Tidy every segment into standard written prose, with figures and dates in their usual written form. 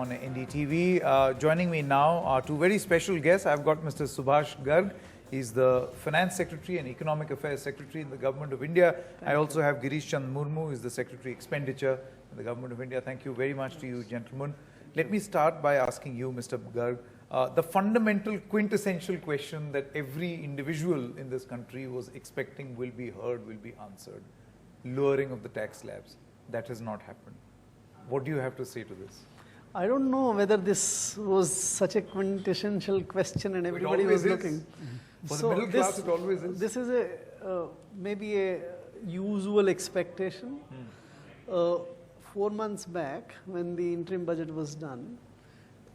on NDTV. Joining me now are two very special guests. I've got Mr. Subhash Garg. He's the Finance Secretary and Economic Affairs Secretary in the Government of India. I also have Girish Chand Murmu, who is the Secretary Expenditure in the Government of India. Thank you very much to you, gentlemen. Let me start by asking you, Mr. Garg, the fundamental quintessential question that every individual in this country was expecting will be heard, will be answered. Lowering of the tax slabs. That has not happened. What do you have to say to this? I don't know whether this was such a quintessential question and everybody was looking. For the middle class, it always is. This is maybe a usual expectation. 4 months back, when the interim budget was done,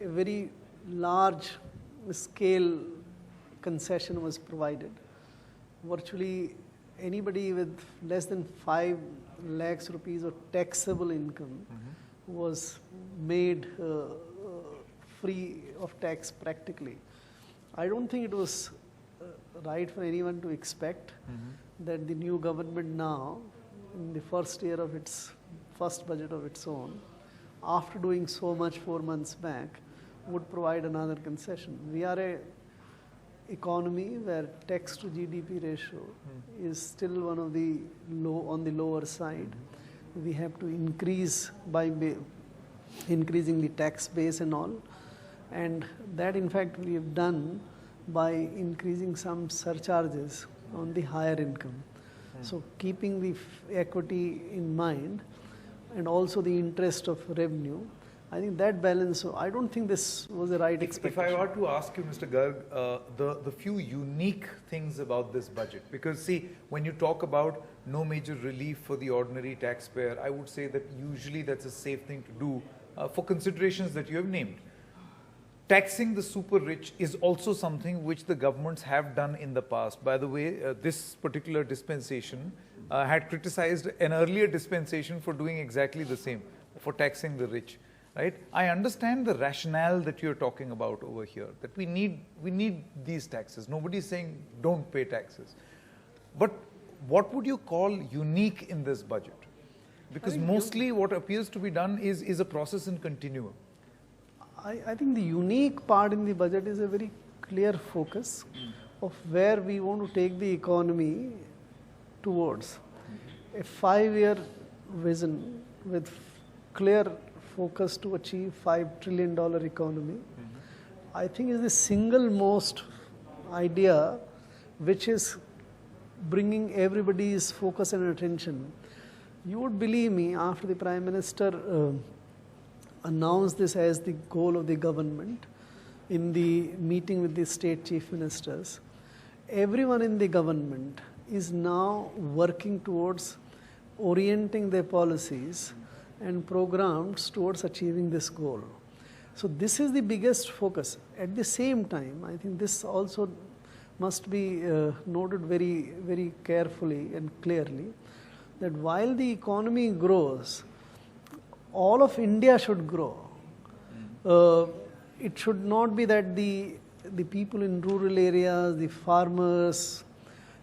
a very large scale concession was provided. Virtually anybody with less than 5 lakhs rupees of taxable income was made free of tax practically. I don't think it was right for anyone to expect that the new government now, in the first year of its first budget of its own, after doing so much 4 months back, would provide another concession. We are a economy where tax to GDP ratio is still one of the on the lower side. We have to increase by increasing the tax base and all, and that in fact we have done by increasing some surcharges on the higher income. So keeping the equity in mind and also the interest of revenue, I think that balance, so I don't think this was the right expectation. If I were to ask you, Mr. Garg, the few unique things about this budget, because see, when you talk about no major relief for the ordinary taxpayer, I would say that usually that's a safe thing to do for considerations that you have named. Taxing the super rich is also something which the governments have done in the past. By the way, this particular dispensation had criticized an earlier dispensation for doing exactly the same, for taxing the rich. Right? I understand the rationale that you're talking about over here, that we need these taxes. Nobody's saying don't pay taxes. But what would you call unique in this budget? Because mostly what appears to be done is a process in continuum. I think the unique part in the budget is a very clear focus of where we want to take the economy towards. A 5-year vision with clear focus to achieve $5 trillion economy, I think is the single most idea which is bringing everybody's focus and attention. You would believe me, after the Prime Minister announced this as the goal of the government in the meeting with the state chief ministers, everyone in the government is now working towards orienting their policies and programs towards achieving this goal. So this is the biggest focus. At the same time, I think this also must be noted very, very carefully and clearly, that while the economy grows, all of India should grow. It should not be that the people in rural areas, the farmers,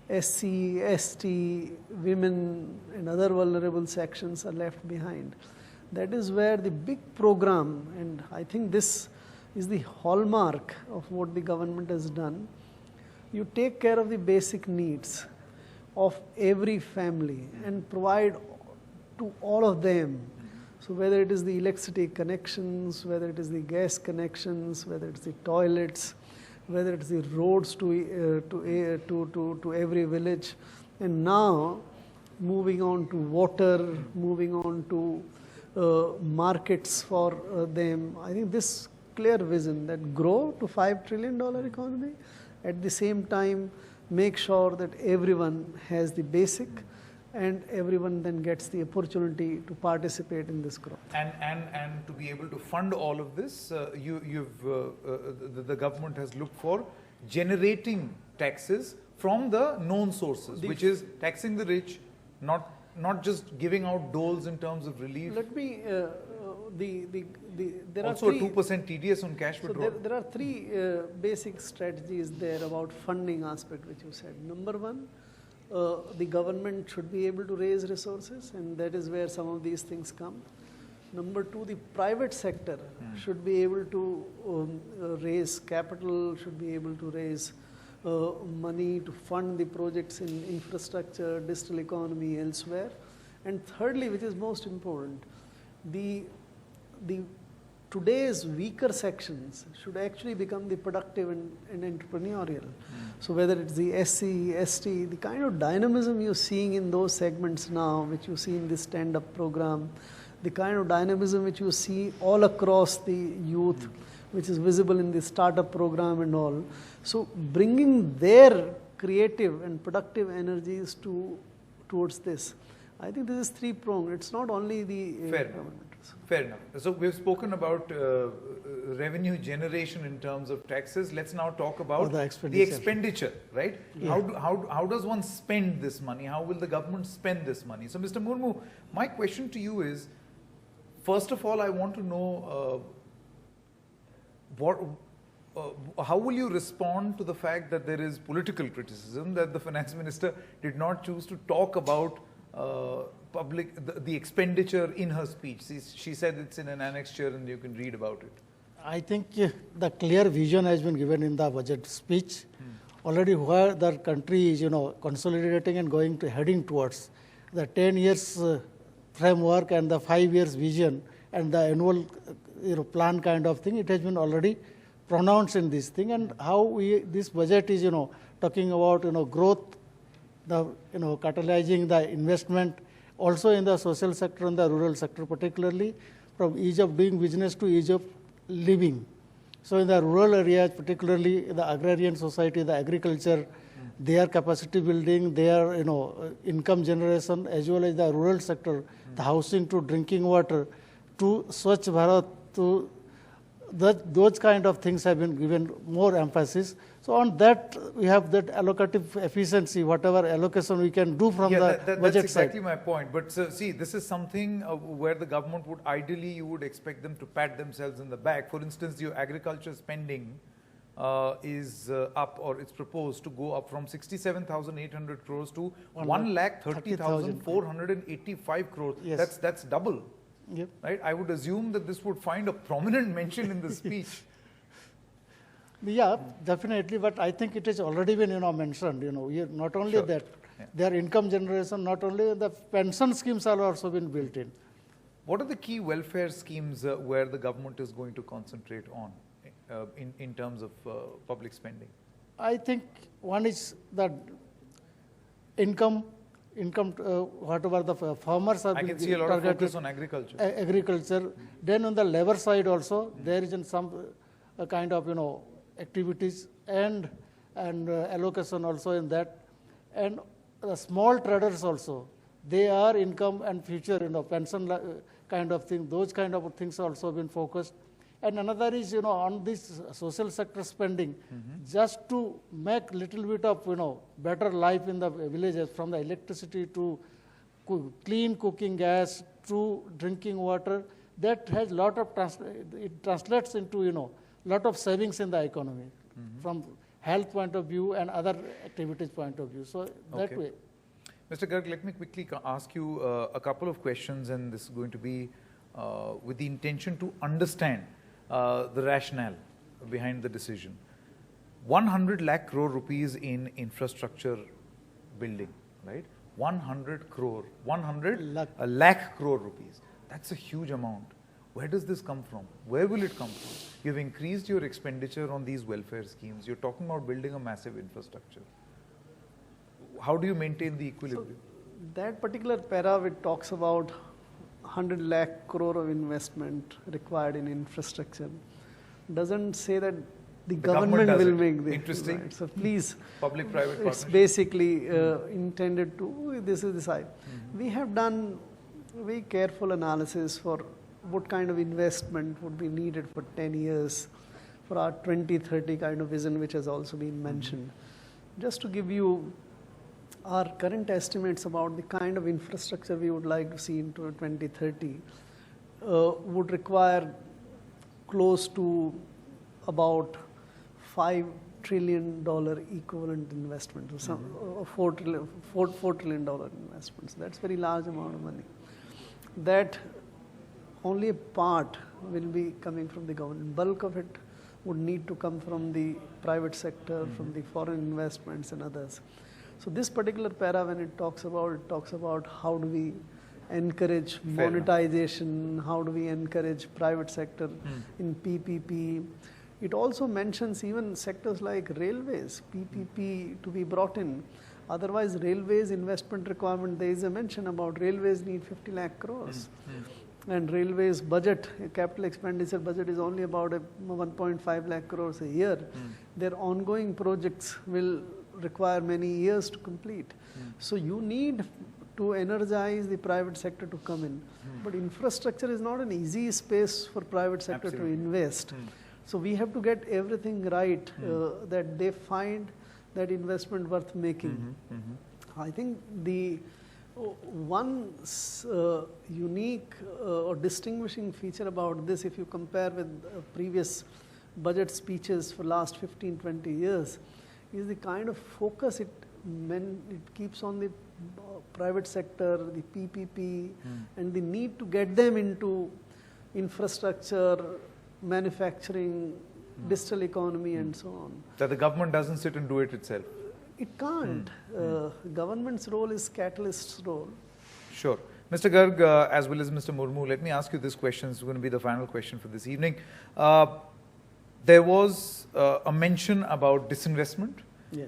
SC, ST, women and other vulnerable sections are left behind. That is where the big program, and I think this is the hallmark of what the government has done. You take care of the basic needs of every family and provide to all of them. So whether it is the electricity connections, whether it is the gas connections, whether it's the toilets, whether it's the roads to every village, and now moving on to water, moving on to markets for them. I think this clear vision that grow to $5 trillion economy, at the same time make sure that everyone has the basic and everyone then gets the opportunity to participate in this growth. And to be able to fund all of this, the government has looked for generating taxes from the known sources, which is taxing the rich, not just giving out doles in terms of relief. Let me, there also are three, a 2% TDS on cash withdrawal. So there are three basic strategies there about funding aspect which you said. Number one, the government should be able to raise resources, and that is where some of these things come. Number two, the private sector should be able to raise capital, should be able to raise money to fund the projects in infrastructure, digital economy, elsewhere. And thirdly, which is most important, the today's weaker sections should actually become the productive and entrepreneurial. So whether it's the SC, ST, the kind of dynamism you're seeing in those segments now, which you see in this stand-up program, the kind of dynamism which you see all across the youth, which is visible in the startup program and all. So bringing their creative and productive energies towards this. I think this is three-pronged. It's not only the government. Fair enough. So we've spoken about revenue generation in terms of taxes. Let's now talk about the expenditure, right? Yeah. How does one spend this money? How will the government spend this money? So Mr. Murmu, my question to you is, first of all, I want to know how will you respond to the fact that there is political criticism that the finance minister did not choose to talk about the expenditure in her speech? She said it's in an annexure and you can read about it. I think the clear vision has been given in the budget speech. Already where the country is, consolidating and heading towards the 10 years framework and the 5 years vision and the annual plan kind of thing, it has been already pronounced in this thing. And how this budget is, talking about, growth, the catalyzing the investment also in the social sector and the rural sector, particularly from ease of doing business to ease of living. So in the rural areas, particularly the agrarian society, the agriculture, their capacity building, their income generation, as well as the rural sector, the housing to drinking water, to Swachh Bharat, to those kind of things have been given more emphasis. So on that, we have that allocative efficiency, whatever allocation we can do from the budget side. That's exactly my point. But see, this is something where the government would ideally, you would expect them to pat themselves in the back. For instance, your agriculture spending is up, or it's proposed to go up from 67,800 crores to 1,30,485 crores. Yes. That's double. Yep. Right? I would assume that this would find a prominent mention in the speech. Yeah, definitely. But I think it has already been, mentioned. Not only that, their income generation, not only the pension schemes are also been built in. What are the key welfare schemes where the government is going to concentrate on in terms of public spending? I think one is that income, whatever the farmers are. I can see a lot of focus on agriculture. Agriculture. Then on the labor side also, there is some kind of activities and allocation also in that. And the small traders also, they are income and future, pension kind of thing. Those kind of things also been focused. And another is, on this social sector spending, just to make little bit of, better life in the villages, from the electricity to clean cooking gas to drinking water. That has lot of, it translates into, lot of savings in the economy from health point of view and other activities point of view. So that way. Mr. Garg, let me quickly ask you a couple of questions, and this is going to be with the intention to understand the rationale behind the decision. 100 lakh crore rupees in infrastructure building, right? 100 lakh crore rupees. That's a huge amount. Where does this come from? Where will it come from? You've increased your expenditure on these welfare schemes. You're talking about building a massive infrastructure. How do you maintain the equilibrium? So that particular para, which talks about 100 lakh crore of investment required in infrastructure, doesn't say that the government will make the. Interesting. Right. So please, public-private partnership. It's basically intended to, this is the side. We have done very careful analysis for what kind of investment would be needed for 10 years for our 2030 kind of vision, which has also been mentioned. Just to give you our current estimates about the kind of infrastructure we would like to see into 2030 would require close to about $5 trillion equivalent investment, or some $4 trillion investments. That's a very large amount of money. That only a part will be coming from the government. Bulk of it would need to come from the private sector, from the foreign investments and others. So this particular para, when it talks about how do we encourage monetization, how do we encourage private sector in PPP. It also mentions even sectors like railways, PPP to be brought in. Otherwise, railways investment requirement, there is a mention about railways need 50 lakh crores. And railways budget, capital expenditure budget is only about 1.5 lakh crores a year. Their ongoing projects will require many years to complete. So you need to energize the private sector to come in. But infrastructure is not an easy space for private sector to invest. So we have to get everything right that they find that investment worth making. I think the one unique or distinguishing feature about this, if you compare with previous budget speeches for last 15-20 years, is the kind of focus it keeps on the private sector, the PPP, and the need to get them into infrastructure, manufacturing, digital economy, and so on. That the government doesn't sit and do it itself. It can't. Government's role is catalyst's role. Sure. Mr. Garg, as well as Mr. Murmu, let me ask you this question. It's going to be the final question for this evening. There was a mention about disinvestment,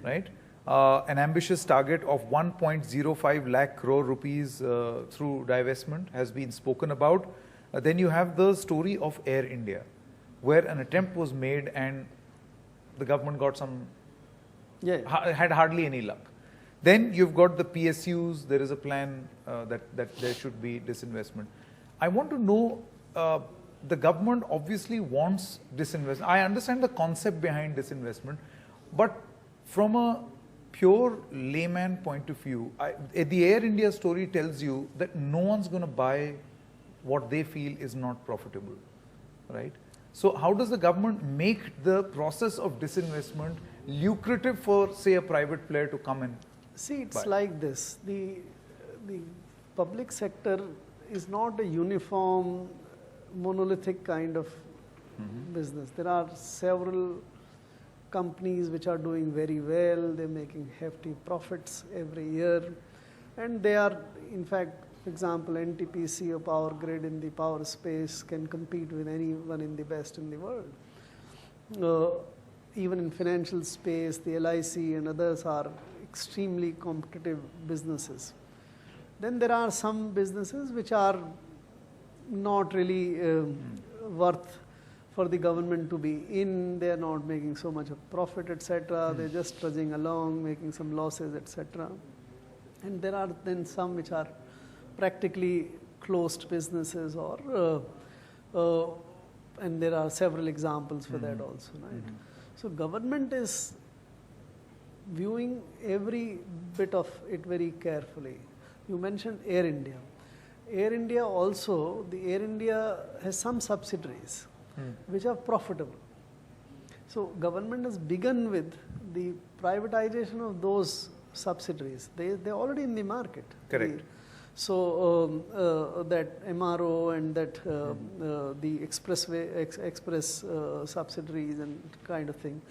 right? An ambitious target of 1.05 lakh crore rupees through divestment has been spoken about. Then you have the story of Air India, where an attempt was made and the government got some, had hardly any luck. Then you've got the PSUs, there is a plan that there should be disinvestment. I want to know, the government obviously wants disinvestment. I understand the concept behind disinvestment, but from a pure layman point of view, the Air India story tells you that no one's going to buy what they feel is not profitable, right? So how does the government make the process of disinvestment lucrative for, say, a private player to come in? See, it's like this. The public sector is not a uniform, monolithic kind of business. There are several companies which are doing very well. They're making hefty profits every year. And they are, in fact, for example, NTPC or Power Grid in the power space can compete with anyone in the best in the world. Even in financial space, the LIC and others are extremely competitive businesses. Then there are some businesses which are not really worth for the government to be in. They are not making so much of profit, etc. They're just trudging along, making some losses, etc. And there are then some which are practically closed businesses, or and there are several examples for that also, right? So government is viewing every bit of it very carefully. You mentioned Air India. Air India also, the Air India has some subsidiaries which are profitable. So government has begun with the privatization of those subsidiaries. They're already in the market. Correct. So that MRO and that the express subsidiaries and kind of thing,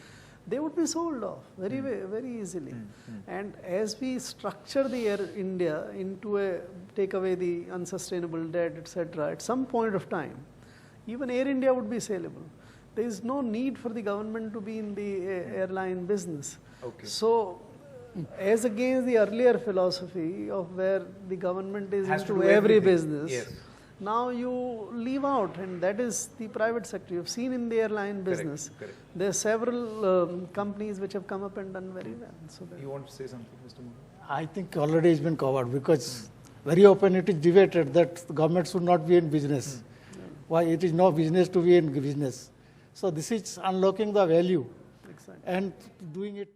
they would be sold off very easily. And as we structure the Air India into take away the unsustainable debt, etc., at some point of time, even Air India would be saleable. There is no need for the government to be in the airline business. Okay. So, as against the earlier philosophy of where the government is into every business, now you leave out, and that is the private sector. You've seen in the airline business, there are several companies which have come up and done very well. So you want to say something, Mr. Mohan? I think already it's been covered, because very often it is debated that government should not be in business. Why it is no business to be in business. So this is unlocking the value and doing it